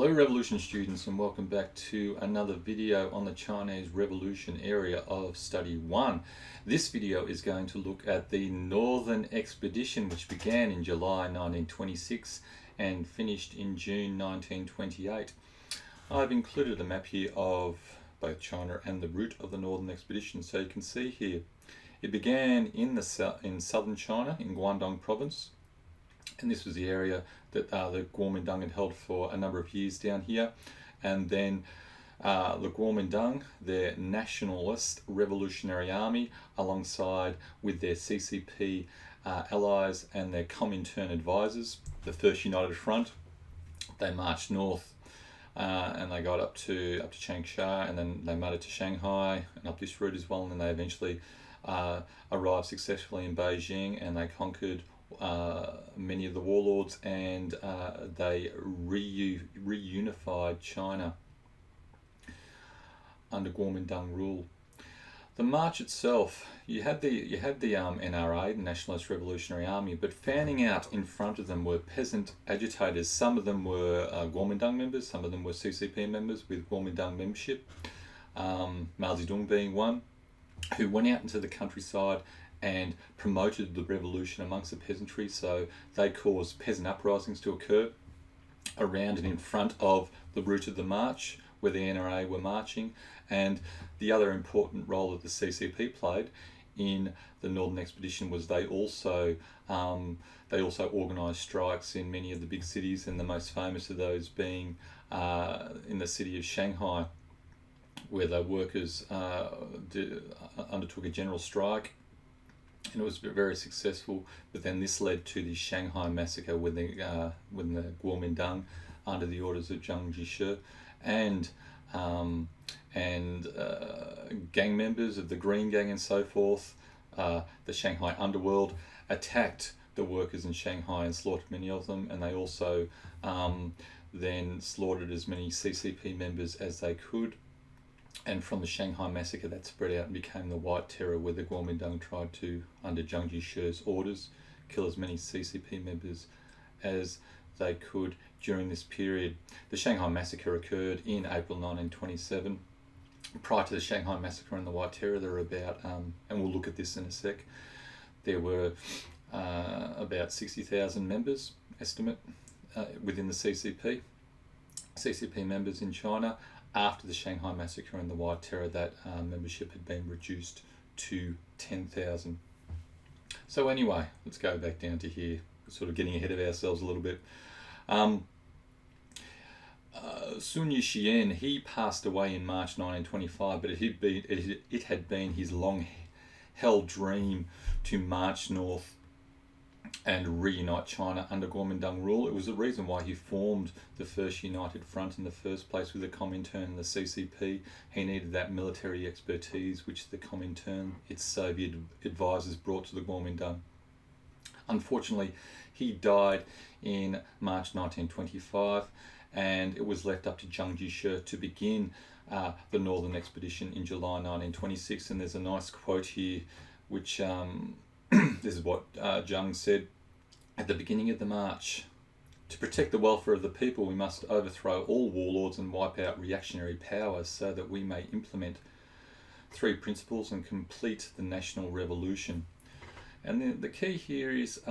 Hello Revolution students, and welcome back to another video on the Chinese Revolution area of Study 1. This video is going to look at the Northern Expedition, which began in July 1926 and finished in June 1928. I've included a map here of both China and the route of the Northern Expedition, so you can see here it began in southern China, in Guangdong province. And this was the area that the Kuomintang had held for a number of years down here. And then the Kuomintang, their nationalist revolutionary army, alongside with their CCP allies and their Comintern advisors, the First United Front, they marched north and they got up to Changsha, and then they made it to Shanghai and up this route as well. And then they eventually arrived successfully in Beijing, and they conquered many of the warlords, and they reunified China under Kuomintang rule. The march itself, you had the NRA, the Nationalist Revolutionary Army, but fanning out in front of them were peasant agitators. Some of them were Kuomintang members, some of them were CCP members with Kuomintang membership. Mao Zedong being one, who went out into the countryside and promoted the revolution amongst the peasantry. So they caused peasant uprisings to occur around and in front of the route of the march where the NRA were marching. And the other important role that the CCP played in the Northern Expedition was they also organised strikes in many of the big cities, and the most famous of those being in the city of Shanghai, where the workers undertook a general strike. And it was very successful, but then this led to the Shanghai Massacre when the Kuomintang, under the orders of Zhang Jishe, and gang members of the Green Gang and so forth, the Shanghai underworld, attacked the workers in Shanghai and slaughtered many of them. And they also then slaughtered as many CCP members as they could. And from the Shanghai Massacre, that spread out and became the White Terror, where the Kuomintang tried to, under Zhang Jishe's orders, kill as many CCP members as they could during this period. The Shanghai Massacre occurred in April 1927. Prior to the Shanghai Massacre and the White Terror, there were about, and we'll look at this in a sec, there were about 60,000 members, estimate, within the CCP members in China. After the Shanghai Massacre and the White Terror, that membership had been reduced to 10,000. So anyway, let's go back down to here. We're sort of getting ahead of ourselves a little bit. Sunya Shien, he passed away in March 1925, but it had been his long-held dream to march north and reunite China under Kuomintang rule. It was the reason why he formed the First United Front in the first place with the Comintern and the CCP. He needed that military expertise which the Comintern, its Soviet advisors, brought to the Kuomintang. Unfortunately, he died in March 1925, and it was left up to Zhang Jishe to begin the Northern Expedition in July 1926. And there's a nice quote here which this is what Zhang said at the beginning of the march. To protect the welfare of the people, we must overthrow all warlords and wipe out reactionary powers so that we may implement three principles and complete the national revolution. And the key here is,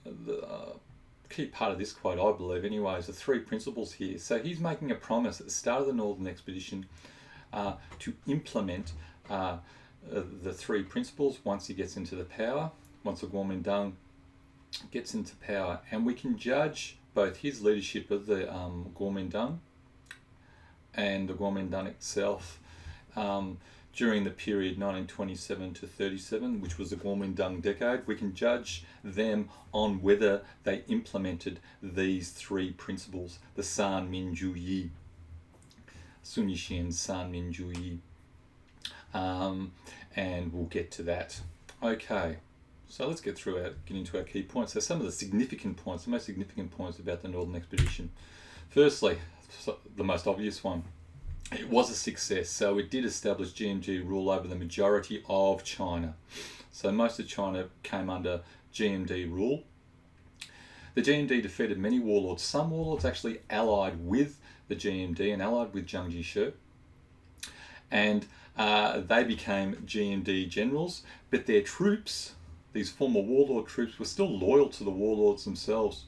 the key part of this quote, I believe anyway, is the three principles here. So he's making a promise at the start of the Northern Expedition to implement the three principles once he gets into the power, once the Kuomintang gets into power. And we can judge both his leadership of the Kuomintang and the Kuomintang itself during the period 1927 to 37, which was the Kuomintang decade. We can judge them on whether they implemented these three principles, the San Min Ju Yi, Sunya Shien San Min Ju Yi. And we'll get to that. Okay, so let's get into our key points. So some of the significant points, the most significant points about the Northern Expedition. Firstly, the most obvious one, it was a success. So it did establish GMG rule over the majority of China. So most of China came under GMD rule. The GMD defeated many warlords. Some warlords actually allied with the GMD and allied with Zhang Jishe, and they became GMD generals, but their troops, these former warlord troops, were still loyal to the warlords themselves.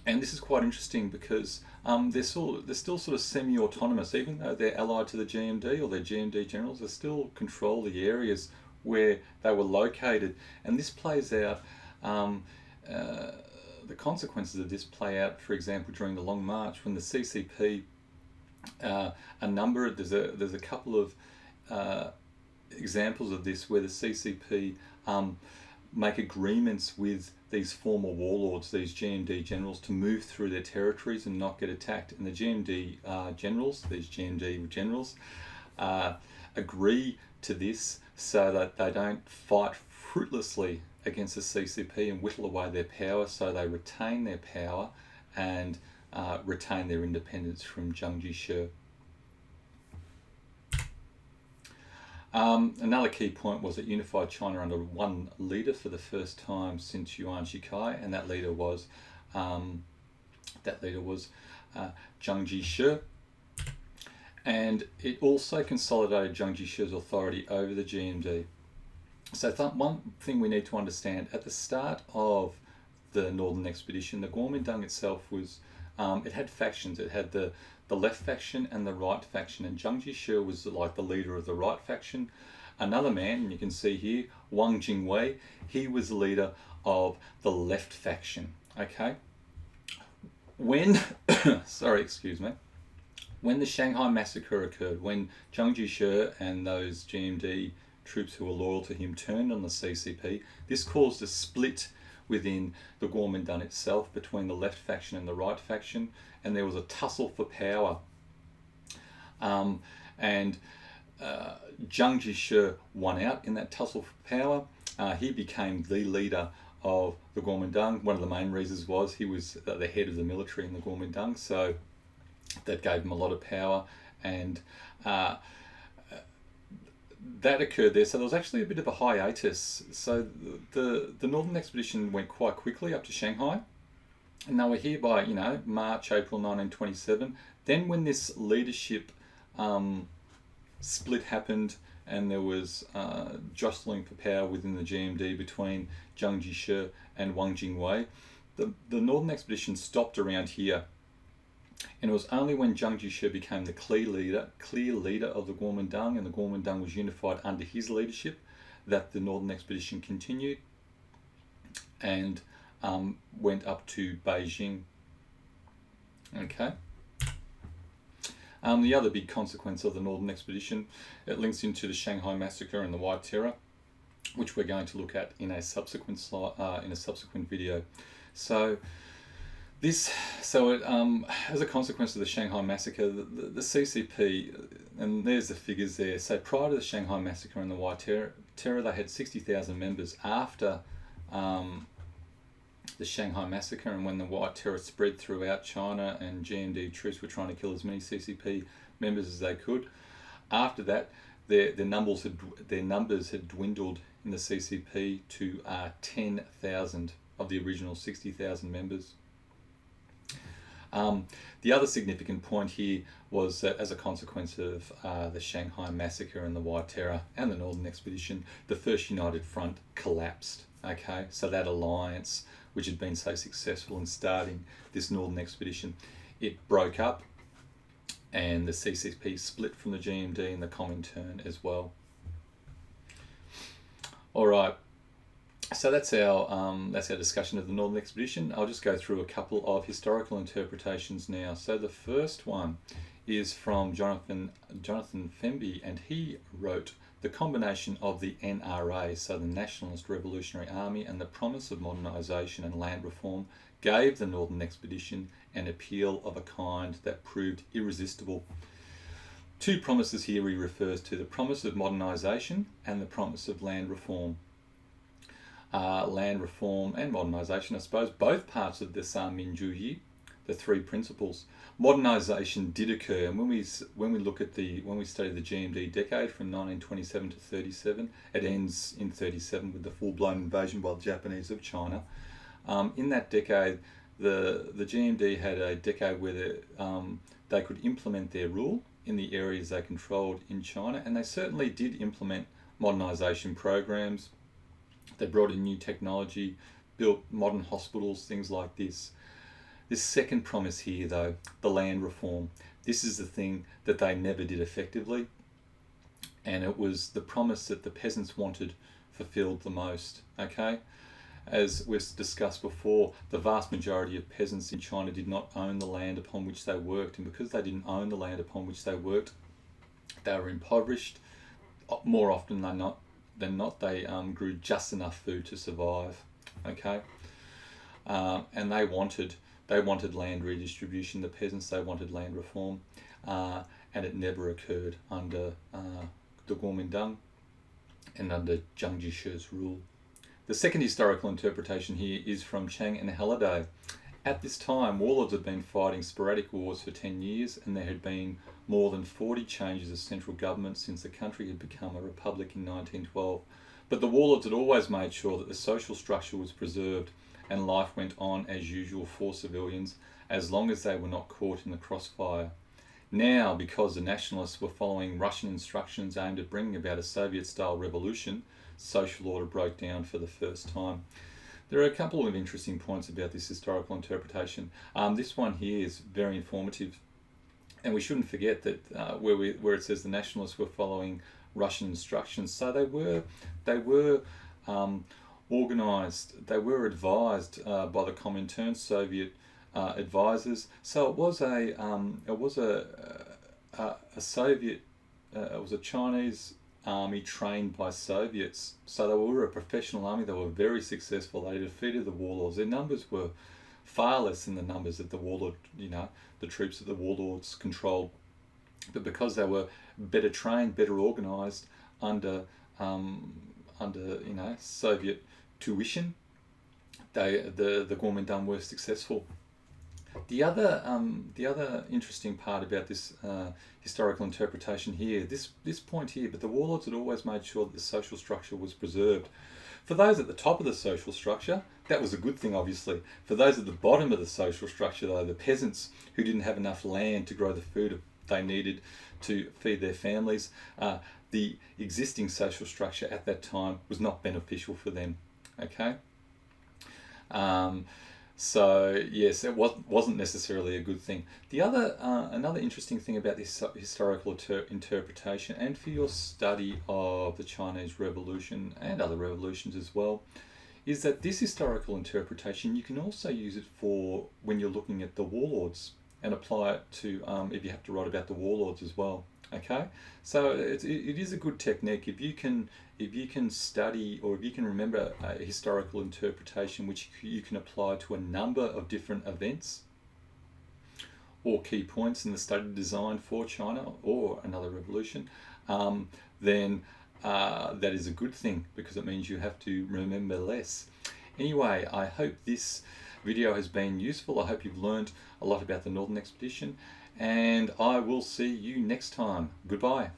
And this is quite interesting because they're still sort of semi-autonomous, even though they're allied to the GMD or their GMD generals. They still control the areas where they were located, and this plays out. The consequences of this play out, for example, during the Long March, when the CCP, there's a couple of examples of this where the CCP make agreements with these former warlords, these GMD generals, to move through their territories and not get attacked. And the GMD generals, agree to this so that they don't fight fruitlessly against the CCP and whittle away their power, so they retain their power and retain their independence from Zhang Jishe. Another key point was that unified China under one leader for the first time since Yuan Shikai, and that leader was Zhang Jishe. And it also consolidated Zhang Jishe's authority over the GMD. So one thing we need to understand, at the start of the Northern Expedition, the Kuomintang itself was, it had factions. It had the left faction and the right faction, and Zhang Jishe was like the leader of the right faction. Another man, and you can see here, Wang Jingwei, he was the leader of the left faction. Okay? When, when the Shanghai Massacre occurred, when Zhang Jishe and those GMD troops who were loyal to him turned on the CCP, this caused a split within the Kuomintang itself between the left faction and the right faction, and there was a tussle for power. Zhang Jishe won out in that tussle for power. He became the leader of the Kuomintang. One of the main reasons was he was the head of the military in the Kuomintang, so that gave him a lot of power, and that occurred there. So there was actually a bit of a hiatus. So the Northern Expedition went quite quickly up to Shanghai, and they were here by March, April 1927. Then when this leadership split happened and there was jostling for power within the GMD between Zhang Jishe and Wang Jingwei, the Northern Expedition stopped around here. And it was only when Zhang Jishe became the clear leader of the Kuomintang, and the Kuomintang was unified under his leadership, that the Northern Expedition continued and went up to Beijing. Okay. The other big consequence of the Northern Expedition, it links into the Shanghai Massacre and the White Terror, which we're going to look at in a subsequent video. As a consequence of the Shanghai Massacre, the CCP, and there's the figures there. So prior to the Shanghai Massacre and the White Terror, they had 60,000 members. After the Shanghai Massacre, and when the White Terror spread throughout China and GMD troops were trying to kill as many CCP members as they could, after that, their numbers had dwindled in the CCP to 10,000 of the original 60,000 members. The other significant point here was that as a consequence of the Shanghai Massacre and the White Terror and the Northern Expedition, the First United Front collapsed. Okay, so that alliance, which had been so successful in starting this Northern Expedition, it broke up, and the CCP split from the GMD and the Comintern as well. All right. So that's our discussion of the Northern Expedition. I'll just go through a couple of historical interpretations now. So the first one is from Jonathan Femby, and he wrote, "The combination of the NRA, so the Nationalist Revolutionary Army, and the promise of modernisation and land reform gave the Northern Expedition an appeal of a kind that proved irresistible." Two promises here he refers to: the promise of modernisation and the promise of land reform. Land reform and modernisation, I suppose, both parts of the Saminjuyi, the three principles. Modernisation did occur, and when we study the GMD decade from 1927 to 37, it ends in 37 with the full-blown invasion by the Japanese of China. In that decade, the GMD had a decade where they could implement their rule in the areas they controlled in China, and they certainly did implement modernisation programs. They brought in new technology, built modern hospitals, things like this. This second promise here, though, the land reform, this is the thing that they never did effectively, and it was the promise that the peasants wanted fulfilled the most. Okay, as we've discussed before, the vast majority of peasants in China did not own the land upon which they worked, and because they didn't own the land upon which they worked, they were impoverished. More often than not, they grew just enough food to survive. Okay, and they wanted land redistribution. The peasants, they wanted land reform, and it never occurred under the Kuomintang and under Jiang Jishi's rule. The second historical interpretation here is from Chang and Halliday. At this time, warlords had been fighting sporadic wars for 10 years, and there had been more than 40 changes of central government since the country had become a republic in 1912. But the warlords had always made sure that the social structure was preserved and life went on as usual for civilians, as long as they were not caught in the crossfire. Now, because the nationalists were following Russian instructions aimed at bringing about a Soviet-style revolution, social order broke down for the first time. There are a couple of interesting points about this historical interpretation. This one here is very informative, and we shouldn't forget that where it says the nationalists were following Russian instructions, so they were organised, they were advised by the Comintern, Soviet advisors. So it was a Soviet, it was a Chinese army trained by Soviets. So they were a professional army. They were very successful. They defeated the warlords. Their numbers were far less than the numbers that the troops that the warlords controlled. But because they were better trained, better organised under Soviet tuition, the Kuomintang were successful. The other interesting part about this historical interpretation here, this point here, but the warlords had always made sure that the social structure was preserved. For those at the top of the social structure, that was a good thing, obviously. For those at the bottom of the social structure, though, the peasants who didn't have enough land to grow the food they needed to feed their families, the existing social structure at that time was not beneficial for them. Okay? So yes, it wasn't necessarily a good thing. The other, another interesting thing about this historical interpretation, and for your study of the Chinese Revolution and other revolutions as well, is that this historical interpretation, you can also use it for when you're looking at the warlords and apply it to if you have to write about the warlords as well. Okay, so it is a good technique if you can study, or if you can remember a historical interpretation which you can apply to a number of different events or key points in the study design for China or another revolution, then that is a good thing, because it means you have to remember less. Anyway, I hope this video has been useful. I hope you've learned a lot about the Northern Expedition, and I will see you next time. Goodbye.